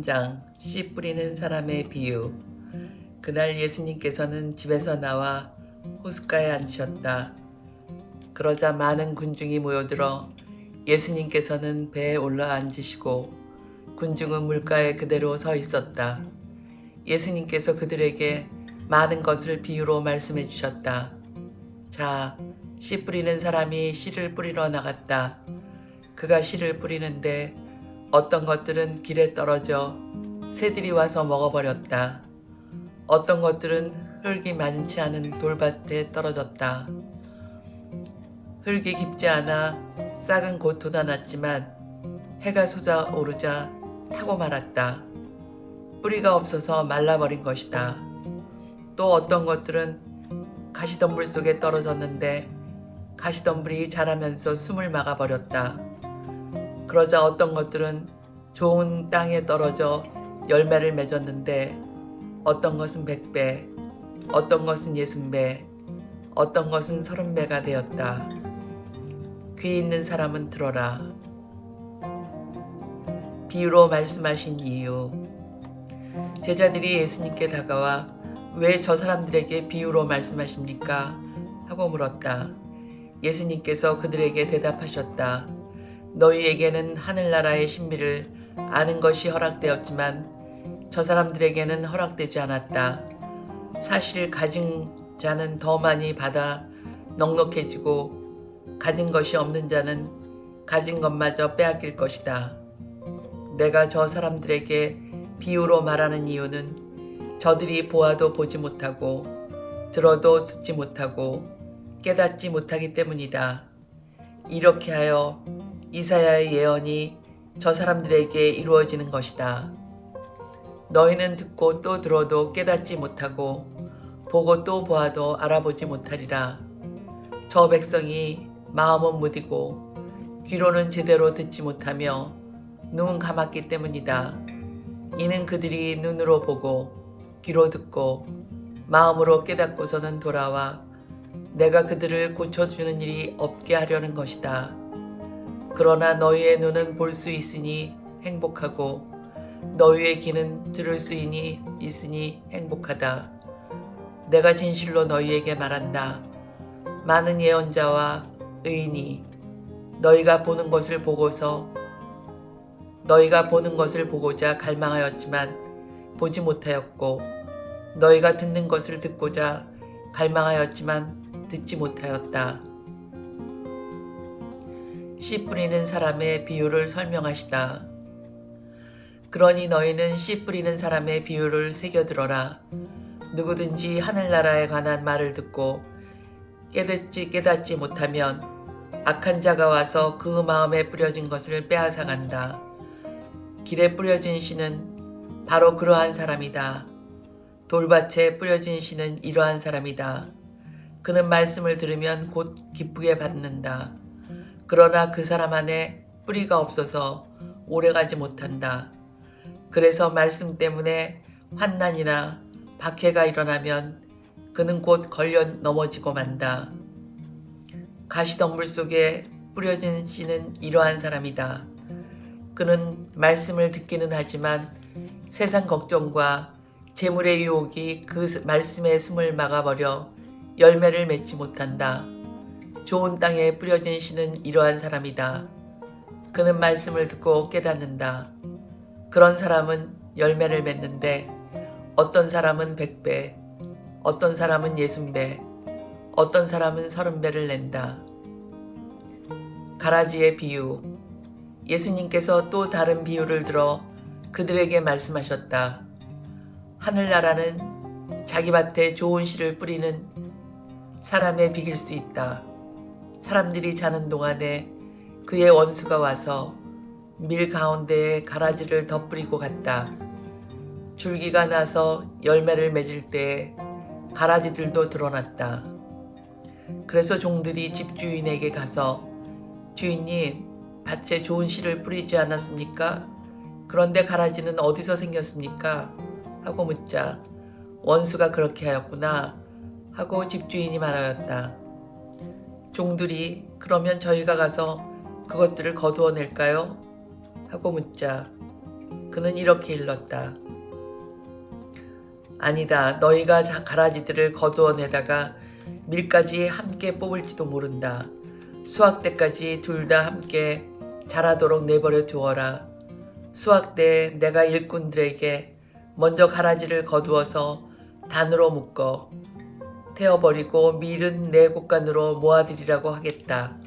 3장 씨 뿌리는 사람의 비유. 그날 예수님께서는 집에서 나와 호숫가에 앉으셨다. 그러자 많은 군중이 모여들어 예수님께서는 배에 올라 앉으시고 군중은 물가에 그대로 서 있었다. 예수님께서 그들에게 많은 것을 비유로 말씀해 주셨다. 자, 씨 뿌리는 사람이 씨를 뿌리러 나갔다. 그가 씨를 뿌리는데 어떤 것들은 길에 떨어져 새들이 와서 먹어버렸다. 어떤 것들은 흙이 많지 않은 돌밭에 떨어졌다. 흙이 깊지 않아 싹은 곧 돋아났지만 해가 솟아오르자 타고 말았다. 뿌리가 없어서 말라버린 것이다. 또 어떤 것들은 가시덤불 속에 떨어졌는데 가시덤불이 자라면서 숨을 막아버렸다. 그러자 어떤 것들은 좋은 땅에 떨어져 열매를 맺었는데 어떤 것은 100배, 어떤 것은 60배, 어떤 것은 30배가 되었다. 귀 있는 사람은 들어라. 비유로 말씀하신 이유. 제자들이 예수님께 다가와 왜 저 사람들에게 비유로 말씀하십니까? 하고 물었다. 예수님께서 그들에게 대답하셨다. 너희에게는 하늘나라의 신비를 아는 것이 허락되었지만 저 사람들에게는 허락되지 않았다. 사실 가진 자는 더 많이 받아 넉넉해지고 가진 것이 없는 자는 가진 것마저 빼앗길 것이다. 내가 저 사람들에게 비유로 말하는 이유는 저들이 보아도 보지 못하고 들어도 듣지 못하고 깨닫지 못하기 때문이다. 이렇게 하여 이사야의 예언이 저 사람들에게 이루어지는 것이다. 너희는 듣고 또 들어도 깨닫지 못하고 보고 또 보아도 알아보지 못하리라. 저 백성이 마음은 무디고 귀로는 제대로 듣지 못하며 눈은 감았기 때문이다. 이는 그들이 눈으로 보고 귀로 듣고 마음으로 깨닫고서는 돌아와 내가 그들을 고쳐주는 일이 없게 하려는 것이다. 그러나 너희의 눈은 볼 수 있으니 행복하고 너희의 귀는 들을 수 있으니 행복하다. 내가 진실로 너희에게 말한다. 많은 예언자와 의인이 너희가 보는 것을 보고자 갈망하였지만 보지 못하였고 너희가 듣는 것을 듣고자 갈망하였지만 듣지 못하였다. 씨 뿌리는 사람의 비유를 설명하시다. 그러니 너희는 씨 뿌리는 사람의 비유를 새겨들어라. 누구든지 하늘나라에 관한 말을 듣고 깨닫지 못하면 악한 자가 와서 그 마음에 뿌려진 것을 빼앗아 간다. 길에 뿌려진 씨는 바로 그러한 사람이다. 돌밭에 뿌려진 씨는 이러한 사람이다. 그는 말씀을 들으면 곧 기쁘게 받는다. 그러나 그 사람 안에 뿌리가 없어서 오래가지 못한다. 그래서 말씀 때문에 환난이나 박해가 일어나면 그는 곧 걸려 넘어지고 만다. 가시덤불 속에 뿌려진 씨는 이러한 사람이다. 그는 말씀을 듣기는 하지만 세상 걱정과 재물의 유혹이 그 말씀의 숨을 막아버려 열매를 맺지 못한다. 좋은 땅에 뿌려진 씨는 이러한 사람이다. 그는 말씀을 듣고 깨닫는다. 그런 사람은 열매를 맺는데 어떤 사람은 100배, 어떤 사람은 60배, 어떤 사람은 30배를 낸다. 가라지의 비유. 예수님께서 또 다른 비유를 들어 그들에게 말씀하셨다. 하늘나라는 자기 밭에 좋은 씨를 뿌리는 사람에 비길 수 있다. 사람들이 자는 동안에 그의 원수가 와서 밀 가운데에 가라지를 덧뿌리고 갔다. 줄기가 나서 열매를 맺을 때에 가라지들도 드러났다. 그래서 종들이 집주인에게 가서 주인님, 밭에 좋은 씨를 뿌리지 않았습니까? 그런데 가라지는 어디서 생겼습니까? 하고 묻자 원수가 그렇게 하였구나 하고 집주인이 말하였다. 종들이 그러면 저희가 가서 그것들을 거두어낼까요? 하고 묻자 그는 이렇게 일렀다. 아니다. 너희가 가라지들을 거두어내다가 밀까지 함께 뽑을지도 모른다. 수확 때까지 둘 다 함께 자라도록 내버려 두어라. 수확 때 내가 일꾼들에게 먼저 가라지를 거두어서 단으로 묶어 태워버리고 밀은 내 곳간으로 모아들이라고 하겠다.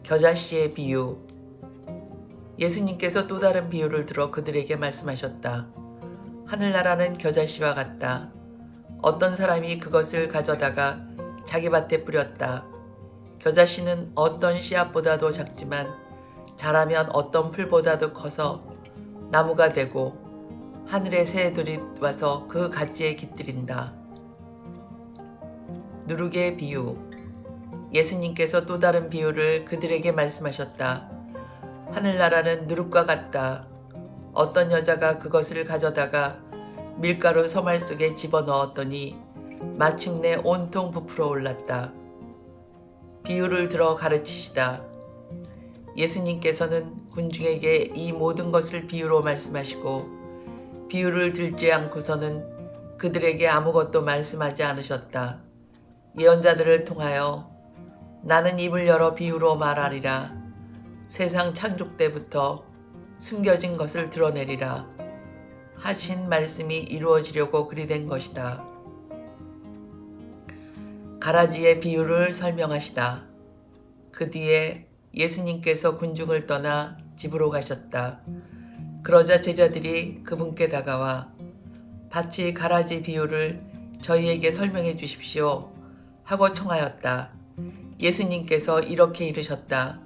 겨자씨의 비유. 예수님께서 또 다른 비유를 들어 그들에게 말씀하셨다. 하늘나라는 겨자씨와 같다. 어떤 사람이 그것을 가져다가 자기 밭에 뿌렸다. 겨자씨는 어떤 씨앗보다도 작지만 자라면 어떤 풀보다도 커서 나무가 되고 하늘의 새들이 와서 그 가지에 깃들인다. 누룩의 비유. 예수님께서 또 다른 비유를 그들에게 말씀하셨다. 하늘나라는 누룩과 같다. 어떤 여자가 그것을 가져다가 밀가루 서말 속에 집어넣었더니 마침내 온통 부풀어 올랐다. 비유를 들어 가르치시다. 예수님께서는 군중에게 이 모든 것을 비유로 말씀하시고 비유를 들지 않고서는 그들에게 아무것도 말씀하지 않으셨다. 예언자들을 통하여 나는 입을 열어 비유로 말하리라. 세상 창조 때부터 숨겨진 것을 드러내리라 하신 말씀이 이루어지려고 그리 된 것이다. 가라지의 비유를 설명하시다. 그 뒤에 예수님께서 군중을 떠나 집으로 가셨다. 그러자 제자들이 그분께 다가와 밭이 가라지 비유를 저희에게 설명해 주십시오 하고 청하였다. 예수님께서 이렇게 이르셨다.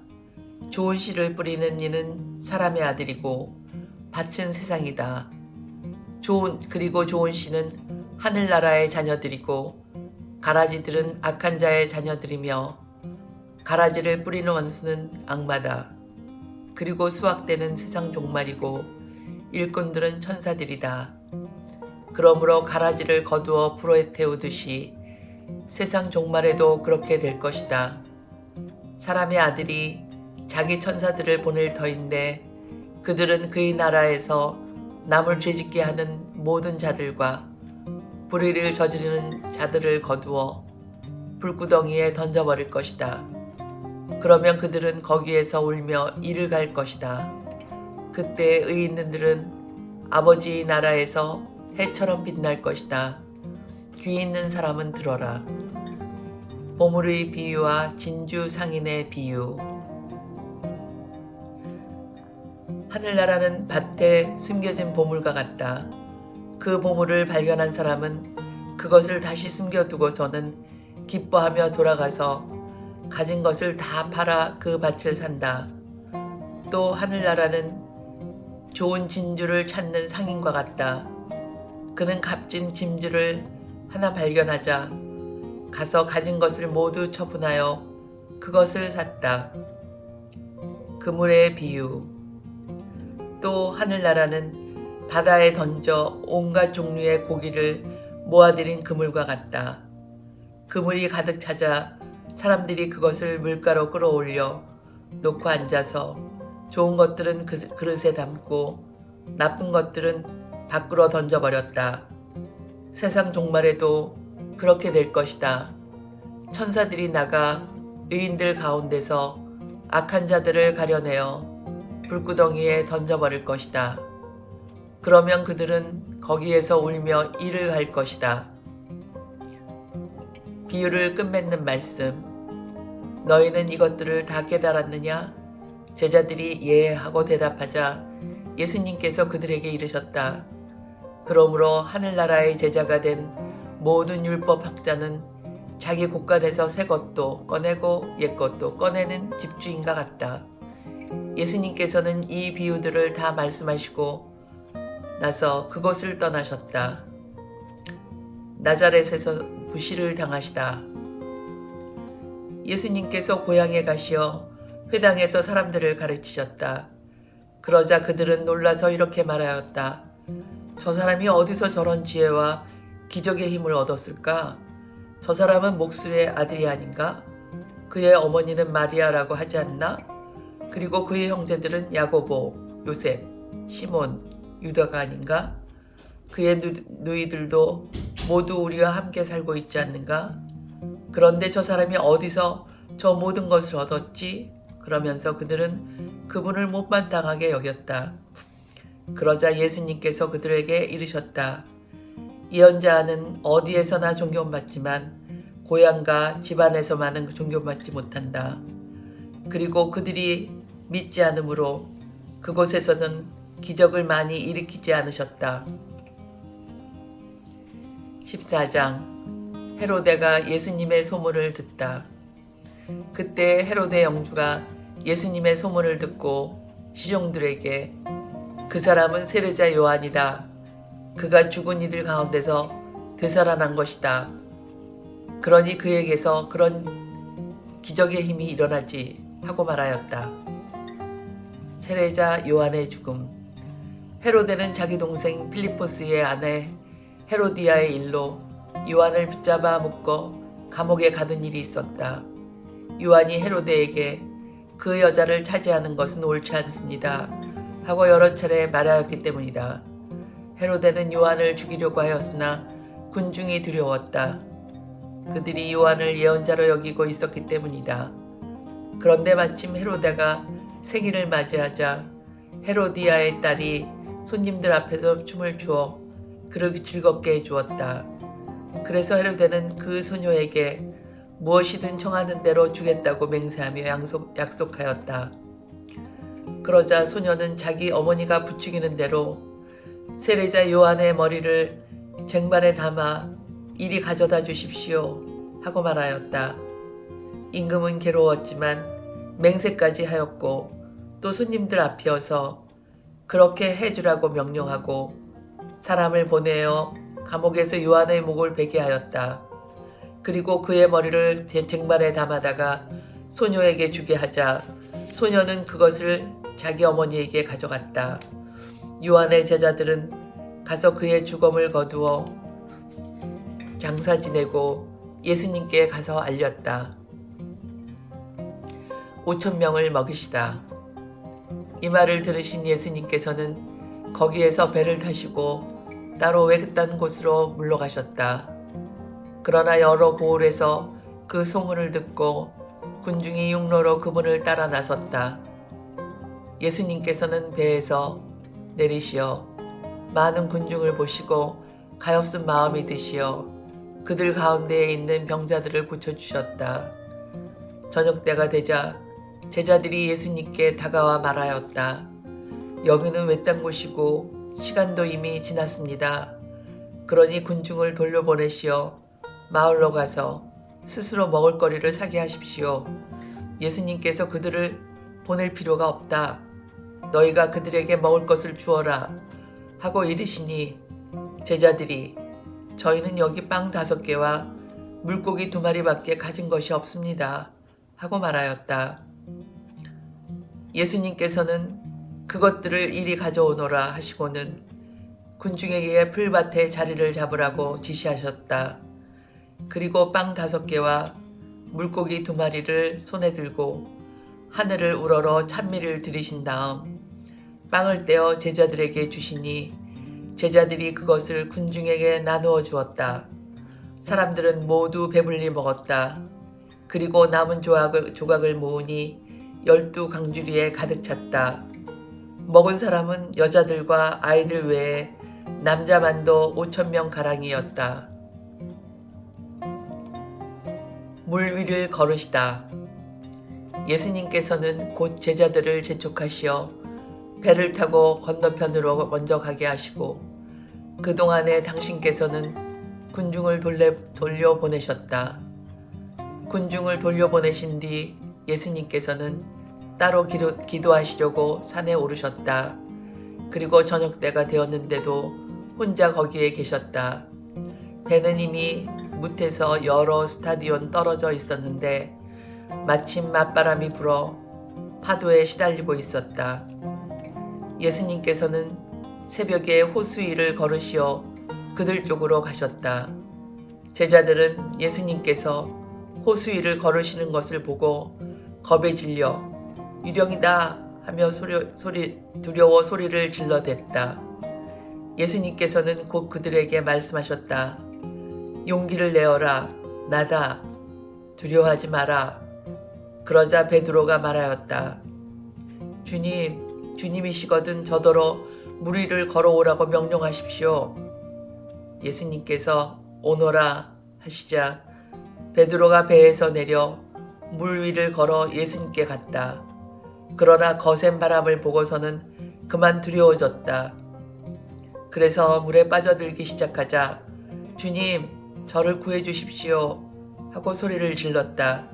좋은 씨를 뿌리는 이는 사람의 아들이고 밭은 세상이다. 그리고 좋은 씨는 하늘나라의 자녀들이고 가라지들은 악한 자의 자녀들이며 가라지를 뿌리는 원수는 악마다. 그리고 수확 때는 세상 종말이고 일꾼들은 천사들이다. 그러므로 가라지를 거두어 불에 태우듯이 세상 종말에도 그렇게 될 것이다. 사람의 아들이 자기 천사들을 보낼 터인데 그들은 그의 나라에서 남을 죄짓게 하는 모든 자들과 불의를 저지르는 자들을 거두어 불구덩이에 던져버릴 것이다. 그러면 그들은 거기에서 울며 이를 갈 것이다. 그때 의인들은 아버지의 나라에서 해처럼 빛날 것이다. 귀 있는 사람은 들어라. 보물의 비유와 진주 상인의 비유. 하늘나라는 밭에 숨겨진 보물과 같다. 그 보물을 발견한 사람은 그것을 다시 숨겨두고서는 기뻐하며 돌아가서 가진 것을 다 팔아 그 밭을 산다. 또 하늘나라는 좋은 진주를 찾는 상인과 같다. 그는 값진 진주를 하나 발견하자 가서 가진 것을 모두 처분하여 그것을 샀다. 그물의 비유. 또 하늘나라는 바다에 던져 온갖 종류의 고기를 모아들인 그물과 같다. 그물이 가득 차자 사람들이 그것을 물가로 끌어올려 놓고 앉아서 좋은 것들은 그릇에 담고 나쁜 것들은 밖으로 던져버렸다. 세상 종말에도 그렇게 될 것이다. 천사들이 나가 의인들 가운데서 악한 자들을 가려내어 불구덩이에 던져버릴 것이다. 그러면 그들은 거기에서 울며 이를 갈 것이다. 비유를 끝맺는 말씀. 너희는 이것들을 다 깨달았느냐? 제자들이 예 하고 대답하자 예수님께서 그들에게 이르셨다. 그러므로 하늘나라의 제자가 된 모든 율법학자는 자기 곳간에서 새 것도 꺼내고 옛 것도 꺼내는 집주인과 같다. 예수님께서는 이 비유들을 다 말씀하시고 나서 그곳을 떠나셨다. 나자렛에서 무시를 당하시다. 예수님께서 고향에 가시어 회당에서 사람들을 가르치셨다. 그러자 그들은 놀라서 이렇게 말하였다. 저 사람이 어디서 저런 지혜와 기적의 힘을 얻었을까? 저 사람은 목수의 아들이 아닌가? 그의 어머니는 마리아라고 하지 않나? 그리고 그의 형제들은 야고보, 요셉, 시몬, 유다가 아닌가? 그의 누이들도 모두 우리와 함께 살고 있지 않는가? 그런데 저 사람이 어디서 저 모든 것을 얻었지? 그러면서 그들은 그분을 못마땅하게 여겼다. 그러자 예수님께서 그들에게 이르셨다. 예언자는 어디에서나 존경받지만 고향과 집안에서만은 존경받지 못한다. 그리고 그들이 믿지 않으므로 그곳에서는 기적을 많이 일으키지 않으셨다. 14장 헤로데가 예수님의 소문을 듣다. 그때 헤로데 영주가 예수님의 소문을 듣고 시종들에게 그 사람은 세례자 요한이다. 그가 죽은 이들 가운데서 되살아난 것이다. 그러니 그에게서 그런 기적의 힘이 일어나지 하고 말하였다. 세례자 요한의 죽음. 헤로데는 자기 동생 필리포스의 아내 헤로디아의 일로 요한을 붙잡아 묶어 감옥에 가둔 일이 있었다. 요한이 헤로데에게 그 여자를 차지하는 것은 옳지 않습니다 하고 여러 차례 말하였기 때문이다. 헤로데는 요한을 죽이려고 하였으나 군중이 두려웠다. 그들이 요한을 예언자로 여기고 있었기 때문이다. 그런데 마침 헤로데가 생일을 맞이하자 헤로디아의 딸이 손님들 앞에서 춤을 추어 그를 즐겁게 해주었다. 그래서 헤로데는 그 소녀에게 무엇이든 청하는 대로 주겠다고 맹세하며 약속하였다. 그러자 소녀는 자기 어머니가 부추기는 대로 세례자 요한의 머리를 쟁반에 담아 이리 가져다 주십시오 하고 말하였다. 임금은 괴로웠지만 맹세까지 하였고 또 손님들 앞이어서 그렇게 해주라고 명령하고 사람을 보내어 감옥에서 요한의 목을 베게 하였다. 그리고 그의 머리를 쟁반에 담아다가 소녀에게 주게 하자 소녀는 그것을 자기 어머니에게 가져갔다. 요한의 제자들은 가서 그의 죽음을 거두어 장사 지내고 예수님께 가서 알렸다. 5,000명을 먹이시다. 이 말을 들으신 예수님께서는 거기에서 배를 타시고 따로 외딴 곳으로 물러가셨다. 그러나 여러 고을에서 그 소문을 듣고 군중이 육로로 그분을 따라 나섰다. 예수님께서는 배에서 내리시어 많은 군중을 보시고 가엾은 마음이 드시어 그들 가운데에 있는 병자들을 고쳐주셨다. 저녁때가 되자 제자들이 예수님께 다가와 말하였다. 여기는 외딴 곳이고 시간도 이미 지났습니다. 그러니 군중을 돌려보내시어 마을로 가서 스스로 먹을 거리를 사게 하십시오. 예수님께서 그들을 보낼 필요가 없다. 너희가 그들에게 먹을 것을 주어라 하고 이르시니 제자들이 저희는 여기 빵 5개와 물고기 2마리밖에 가진 것이 없습니다 하고 말하였다. 예수님께서는 그것들을 이리 가져오너라 하시고는 군중에게 풀밭에 자리를 잡으라고 지시하셨다. 그리고 빵 5개와 물고기 2마리를 손에 들고 하늘을 우러러 찬미를 드리신 다음 빵을 떼어 제자들에게 주시니 제자들이 그것을 군중에게 나누어 주었다. 사람들은 모두 배불리 먹었다. 그리고 남은 조각을 모으니 12강주리에 가득 찼다. 먹은 사람은 여자들과 아이들 외에 남자만도 5,000명 가량이었다. 물 위를 걸으시다. 예수님께서는 곧 제자들을 재촉하시어 배를 타고 건너편으로 먼저 가게 하시고 그동안에 당신께서는 군중을 돌려보내셨다. 군중을 돌려보내신 뒤 예수님께서는 따로 기도하시려고 산에 오르셨다. 그리고 저녁때가 되었는데도 혼자 거기에 계셨다. 배는 이미 뭇에서 여러 스타디온 떨어져 있었는데 마침 맞바람이 불어 파도에 시달리고 있었다. 예수님께서는 새벽에 호수 위를 걸으시어 그들 쪽으로 가셨다. 제자들은 예수님께서 호수 위를 걸으시는 것을 보고 겁에 질려 유령이다 하며 두려워 소리를 질러댔다. 예수님께서는 곧 그들에게 말씀하셨다. 용기를 내어라. 나다. 두려워하지 마라. 그러자 베드로가 말하였다. 주님, 주님이시거든 저더러 물 위를 걸어오라고 명령하십시오. 예수님께서 오너라 하시자 베드로가 배에서 내려 물 위를 걸어 예수님께 갔다. 그러나 거센 바람을 보고서는 그만 두려워졌다. 그래서 물에 빠져들기 시작하자 주님, 저를 구해 주십시오 하고 소리를 질렀다.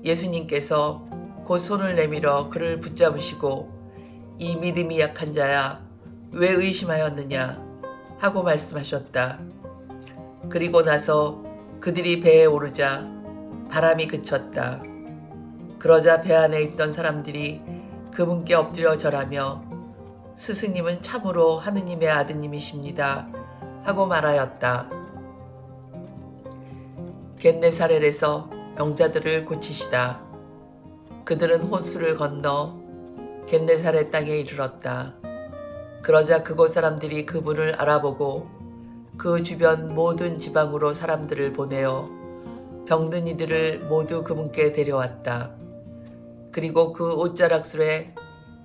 예수님께서 곧 손을 내밀어 그를 붙잡으시고 이 믿음이 약한 자야, 왜 의심하였느냐 하고 말씀하셨다. 그리고 나서 그들이 배에 오르자 바람이 그쳤다. 그러자 배 안에 있던 사람들이 그분께 엎드려 절하며 스승님은 참으로 하느님의 아드님이십니다 하고 말하였다. 겟네사렛에서 병자들을 고치시다. 그들은 호수를 건너 겟네사렛 땅에 이르렀다. 그러자 그곳 사람들이 그분을 알아보고 그 주변 모든 지방으로 사람들을 보내어 병든 이들을 모두 그분께 데려왔다. 그리고 그 옷자락술에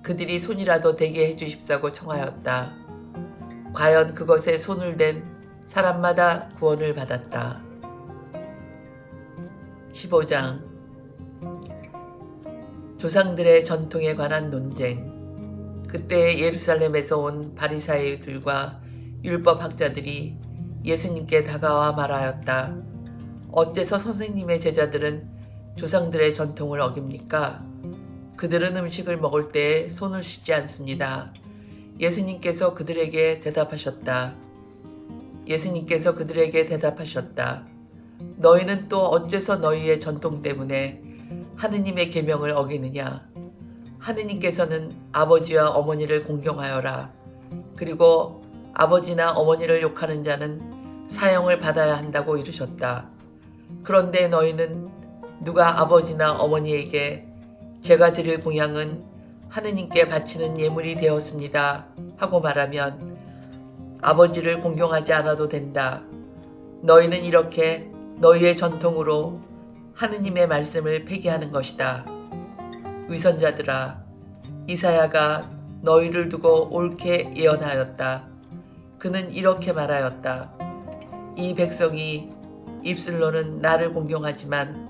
그들이 손이라도 대게 해주십사고 청하였다. 과연 그것에 손을 댄 사람마다 구원을 받았다. 15장 조상들의 전통에 관한 논쟁. 그때 예루살렘에서 온 바리사이들과 율법학자들이 예수님께 다가와 말하였다. 어째서 선생님의 제자들은 조상들의 전통을 어깁니까? 그들은 음식을 먹을 때 손을 씻지 않습니다. 예수님께서 그들에게 대답하셨다. 너희는 또 어째서 너희의 전통 때문에 하느님의 계명을 어기느냐? 하느님께서는 아버지와 어머니를 공경하여라. 그리고 아버지나 어머니를 욕하는 자는 사형을 받아야 한다고 이르셨다. 그런데 너희는 누가 아버지나 어머니에게 제가 드릴 공양은 하느님께 바치는 예물이 되었습니다 하고 말하면 아버지를 공경하지 않아도 된다. 너희는 이렇게 너희의 전통으로 하느님의 말씀을 폐기하는 것이다. 위선자들아, 이사야가 너희를 두고 옳게 예언하였다. 그는 이렇게 말하였다. 이 백성이 입술로는 나를 공경하지만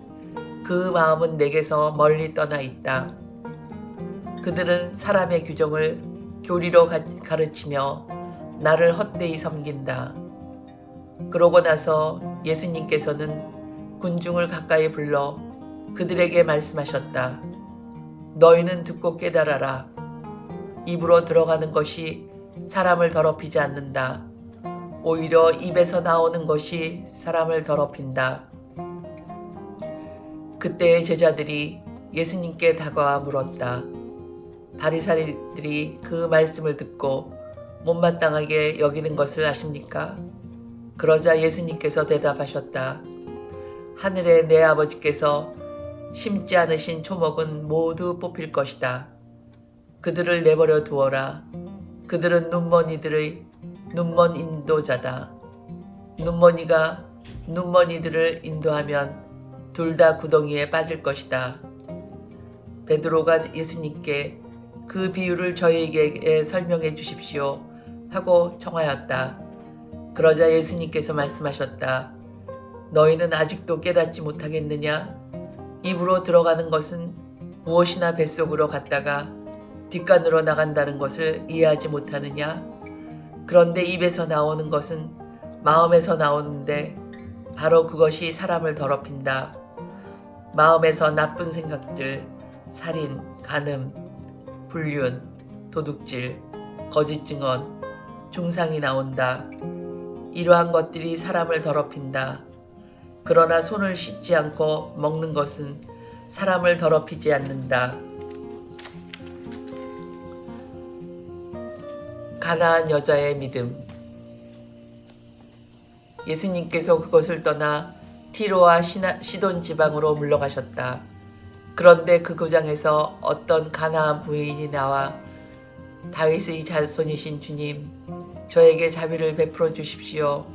그 마음은 내게서 멀리 떠나 있다. 그들은 사람의 규정을 교리로 가르치며 나를 헛되이 섬긴다. 그러고 나서 예수님께서는 군중을 가까이 불러 그들에게 말씀하셨다. 너희는 듣고 깨달아라. 입으로 들어가는 것이 사람을 더럽히지 않는다. 오히려 입에서 나오는 것이 사람을 더럽힌다. 그때의 제자들이 예수님께 다가와 물었다. 바리사이들이 그 말씀을 듣고 못마땅하게 여기는 것을 아십니까? 그러자 예수님께서 대답하셨다. 하늘의 내 아버지께서 심지 않으신 초목은 모두 뽑힐 것이다. 그들을 내버려 두어라. 그들은 눈먼 인도자다. 눈먼이가 눈먼 이들을 인도하면 둘 다 구덩이에 빠질 것이다. 베드로가 예수님께 그 비유를 저희에게 설명해 주십시오 하고 청하였다. 그러자 예수님께서 말씀하셨다. 너희는 아직도 깨닫지 못하겠느냐? 입으로 들어가는 것은 무엇이나 뱃속으로 갔다가 뒷간으로 나간다는 것을 이해하지 못하느냐? 그런데 입에서 나오는 것은 마음에서 나오는데 바로 그것이 사람을 더럽힌다. 마음에서 나쁜 생각들, 살인, 간음, 불륜, 도둑질, 거짓 증언, 중상이 나온다. 이러한 것들이 사람을 더럽힌다. 그러나 손을 씻지 않고 먹는 것은 사람을 더럽히지 않는다. 가나안 여자의 믿음. 예수님께서 그것을 떠나 티로와 시돈 지방으로 물러가셨다. 그런데 그 고장에서 어떤 가나안 부인이 나와 다윗의 자손이신 주님, 저에게 자비를 베풀어 주십시오.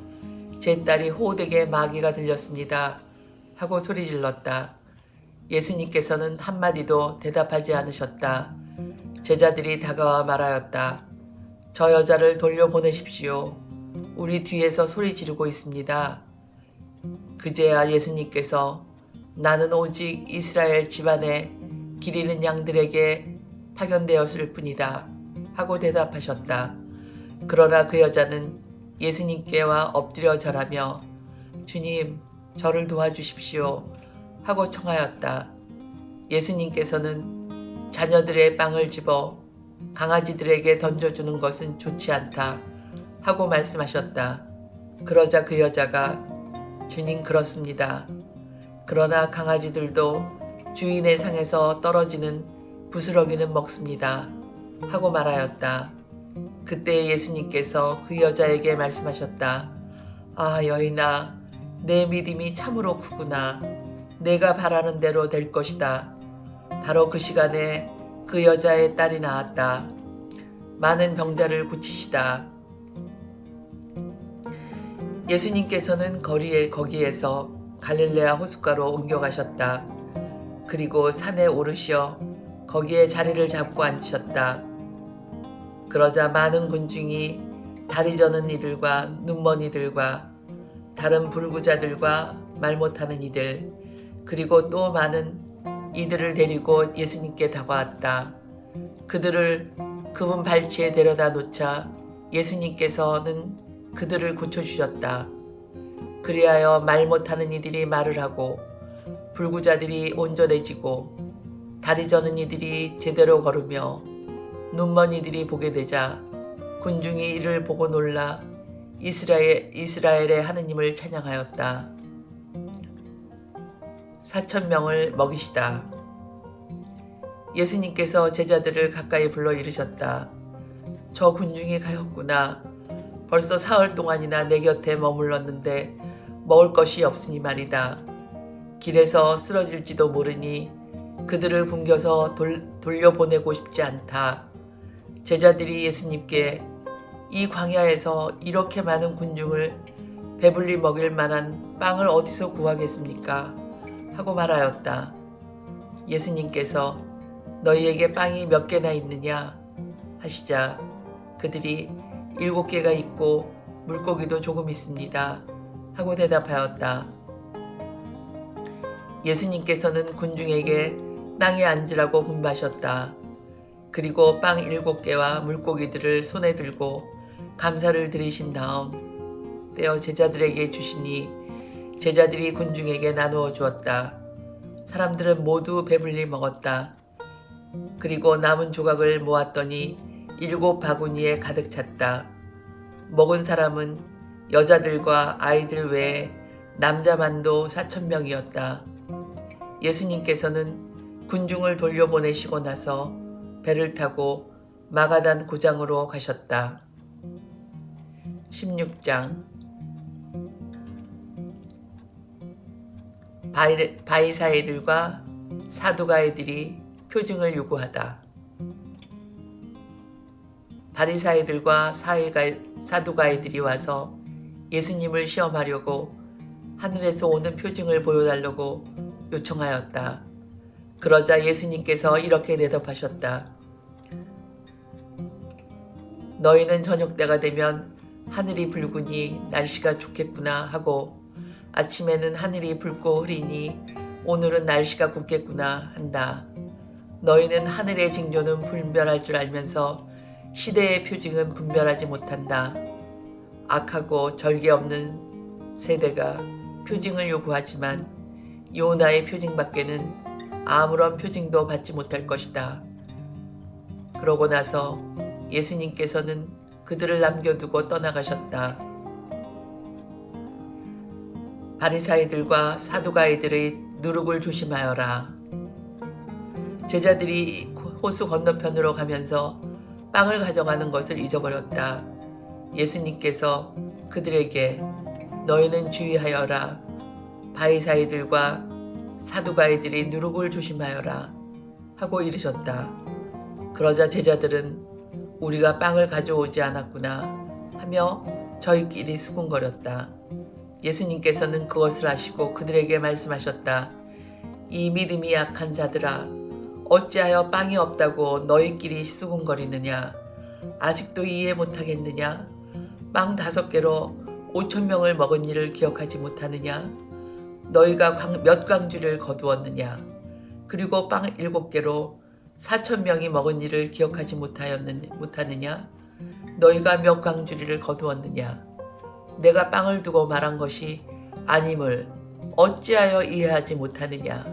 제 딸이 호되게 마귀가 들렸습니다. 하고 소리질렀다. 예수님께서는 한마디도 대답하지 않으셨다. 제자들이 다가와 말하였다. 저 여자를 돌려보내십시오. 우리 뒤에서 소리 지르고 있습니다. 그제야 예수님께서 나는 오직 이스라엘 집안에 기르는 양들에게 파견되었을 뿐이다. 하고 대답하셨다. 그러나 그 여자는 예수님께와 엎드려 절하며 주님, 저를 도와주십시오. 하고 청하였다. 예수님께서는 자녀들의 빵을 집어 강아지들에게 던져주는 것은 좋지 않다. 하고 말씀하셨다. 그러자 그 여자가 주님 그렇습니다. 그러나 강아지들도 주인의 상에서 떨어지는 부스러기는 먹습니다. 하고 말하였다. 그때 예수님께서 그 여자에게 말씀하셨다. 아 여인아, 내 믿음이 참으로 크구나. 내가 바라는 대로 될 것이다. 바로 그 시간에 그 여자의 딸이 나았다. 많은 병자를 고치시다. 예수님께서는 거기에서 갈릴레아 호숫가로 옮겨가셨다. 그리고 산에 오르시어 거기에 자리를 잡고 앉으셨다. 그러자 많은 군중이 다리 저는 이들과 눈먼 이들과 다른 불구자들과 말 못하는 이들 그리고 또 많은 이들을 데리고 예수님께 다가왔다. 그들을 그분 발치에 데려다 놓자 예수님께서는 그들을 고쳐주셨다. 그리하여 말 못하는 이들이 말을 하고 불구자들이 온전해지고 다리 저는 이들이 제대로 걸으며 눈먼 이들이 보게 되자 군중이 이를 보고 놀라 이스라엘의 하느님을 찬양하였다. 4,000명을 먹이시다. 예수님께서 제자들을 가까이 불러 이르셨다. 저 군중이 가였구나. 벌써 사흘 동안이나 내 곁에 머물렀는데 먹을 것이 없으니 말이다. 길에서 쓰러질지도 모르니 그들을 굶겨서 돌려보내고 싶지 않다. 제자들이 예수님께 이 광야에서 이렇게 많은 군중을 배불리 먹일 만한 빵을 어디서 구하겠습니까? 하고 말하였다. 예수님께서 너희에게 빵이 몇 개나 있느냐? 하시자 그들이 7개가 있고 물고기도 조금 있습니다. 하고 대답하였다. 예수님께서는 군중에게 땅에 앉으라고 분바하셨다. 그리고 빵 7개와 물고기들을 손에 들고 감사를 드리신 다음 떼어 제자들에게 주시니 제자들이 군중에게 나누어 주었다. 사람들은 모두 배불리 먹었다. 그리고 남은 조각을 모았더니 7 바구니에 가득 찼다. 먹은 사람은 여자들과 아이들 외에 남자만도 4,000명이었다. 예수님께서는 군중을 돌려보내시고 나서 배를 타고 마가단 고장으로 가셨다. 16장 바리사이들과 사두가이들이 표징을 요구하다. 바리사이들과 사두가이들이 와서 예수님을 시험하려고 하늘에서 오는 표징을 보여달라고 요청하였다. 그러자 예수님께서 이렇게 대답하셨다. 너희는 저녁때가 되면 하늘이 붉으니 날씨가 좋겠구나 하고 아침에는 하늘이 붉고 흐리니 오늘은 날씨가 굳겠구나 한다. 너희는 하늘의 징조는 분별할 줄 알면서 시대의 표징은 분별하지 못한다. 악하고 절개 없는 세대가 표징을 요구하지만 요나의 표징밖에는 아무런 표징도 받지 못할 것이다. 그러고 나서 예수님께서는 그들을 남겨두고 떠나가셨다. 바리사이들과 사두가이들의 누룩을 조심하여라. 제자들이 호수 건너편으로 가면서 빵을 가져가는 것을 잊어버렸다. 예수님께서 그들에게 너희는 주의하여라. 바리사이들과 사두가이들이 누룩을 조심하여라 하고 이르셨다. 그러자 제자들은 우리가 빵을 가져오지 않았구나 하며 저희끼리 수군거렸다. 예수님께서는 그것을 아시고 그들에게 말씀하셨다. 이 믿음이 약한 자들아, 어찌하여 빵이 없다고 너희끼리 수군거리느냐? 아직도 이해 못하겠느냐? 빵 5개로 5,000명을 먹은 일을 기억하지 못하느냐? 너희가 몇 광주를 거두었느냐? 그리고 빵 7개로 4,000명이 먹은 일을 기억하지 못하느냐? 너희가 몇 광주리를 거두었느냐? 내가 빵을 두고 말한 것이 아님을 어찌하여 이해하지 못하느냐?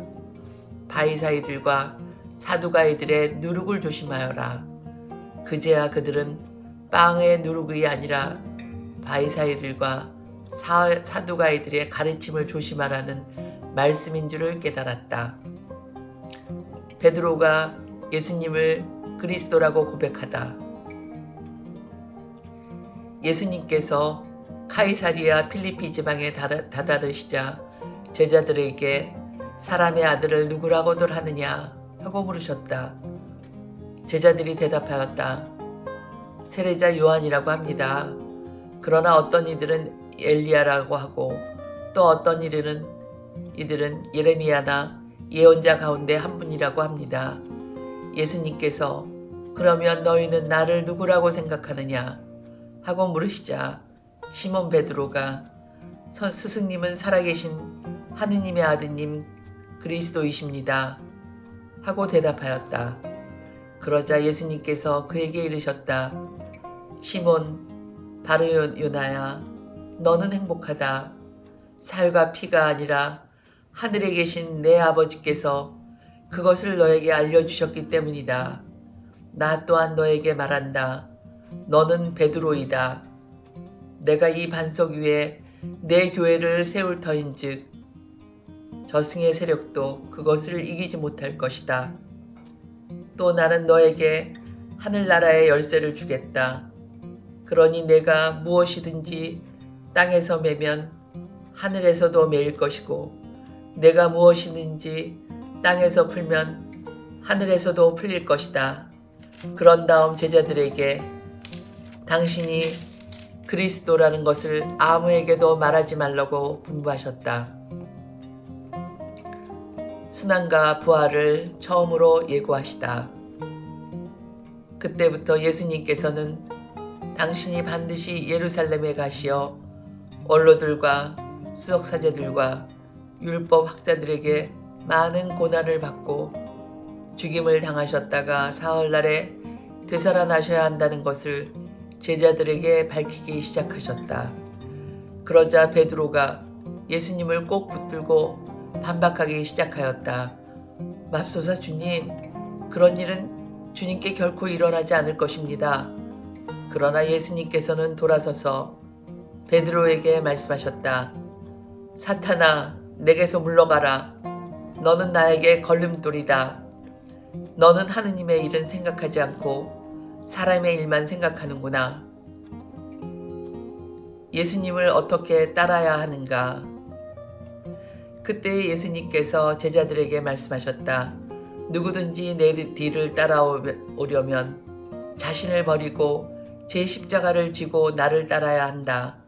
바리사이들과 사두가이들의 누룩을 조심하여라. 그제야 그들은 빵의 누룩이 아니라 바리사이들과 사두가이들의 가르침을 조심하라는 말씀인 줄을 깨달았다. 베드로가 예수님을 그리스도라고 고백하다. 예수님께서 카이사리아 필리피 지방에 다다르시자 제자들에게 사람의 아들을 누구라고들 하느냐 하고 물으셨다. 제자들이 대답하였다. 세례자 요한이라고 합니다. 그러나 어떤 이들은 엘리야라고 하고 또 어떤 이들은 예레미야나 예언자 가운데 한 분이라고 합니다. 예수님께서 그러면 너희는 나를 누구라고 생각하느냐 하고 물으시자 시몬 베드로가 스승님은 살아계신 하느님의 아드님 그리스도이십니다 하고 대답하였다. 그러자 예수님께서 그에게 이르셨다. 시몬 바르요나야, 너는 행복하다. 살과 피가 아니라 하늘에 계신 내 아버지께서 그것을 너에게 알려주셨기 때문이다. 나 또한 너에게 말한다. 너는 베드로이다. 내가 이 반석 위에 내 교회를 세울 터인즉 저승의 세력도 그것을 이기지 못할 것이다. 또 나는 너에게 하늘나라의 열쇠를 주겠다. 그러니 내가 무엇이든지 땅에서 매면 하늘에서도 매일 것이고 내가 무엇이든지 땅에서 풀면 하늘에서도 풀릴 것이다. 그런 다음 제자들에게 당신이 그리스도라는 것을 아무에게도 말하지 말라고 분부하셨다. 순환과 부활을 처음으로 예고하시다. 그때부터 예수님께서는 당신이 반드시 예루살렘에 가시어 원로들과 수석사제들과 율법 학자들에게 많은 고난을 받고 죽임을 당하셨다가 사흘날에 되살아나셔야 한다는 것을 제자들에게 밝히기 시작하셨다. 그러자 베드로가 예수님을 꼭 붙들고 반박하기 시작하였다. 맙소사 주님, 그런 일은 주님께 결코 일어나지 않을 것입니다. 그러나 예수님께서는 돌아서서 베드로에게 말씀하셨다. 사탄아, 내게서 물러가라. 너는 나에게 걸림돌이다. 너는 하느님의 일은 생각하지 않고 사람의 일만 생각하는구나. 예수님을 어떻게 따라야 하는가? 그때 예수님께서 제자들에게 말씀하셨다. 누구든지 내 뒤를 따라오려면 자신을 버리고 제 십자가를 지고 나를 따라야 한다.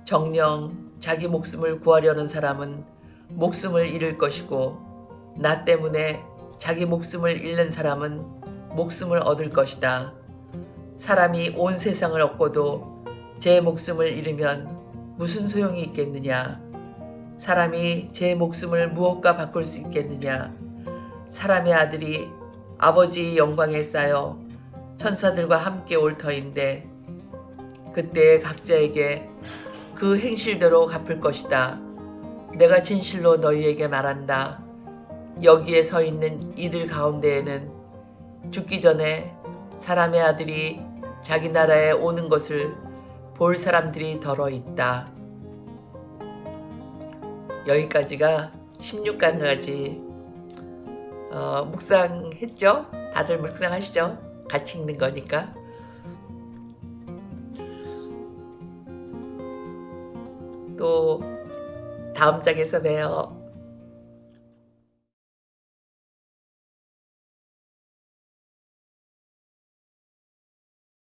정녕 자기 목숨을 구하려는 사람은 목숨을 잃을 것이고 나 때문에 자기 목숨을 잃는 사람은 목숨을 얻을 것이다. 사람이 온 세상을 얻고도 제 목숨을 잃으면 무슨 소용이 있겠느냐? 사람이 제 목숨을 무엇과 바꿀 수 있겠느냐? 사람의 아들이 아버지의 영광에 쌓여 천사들과 함께 올 터인데 그때 각자에게 그 행실대로 갚을 것이다. 내가 진실로 너희에게 말한다. 여기에 서 있는 이들 가운데에는 죽기 전에 사람의 아들이 자기 나라에 오는 것을 볼 사람들이 덜어 있다. 여기까지가 16강까지 묵상했죠? 다들 묵상하시죠? 같이 읽는 거니까. 또 다음 장에서 봬요.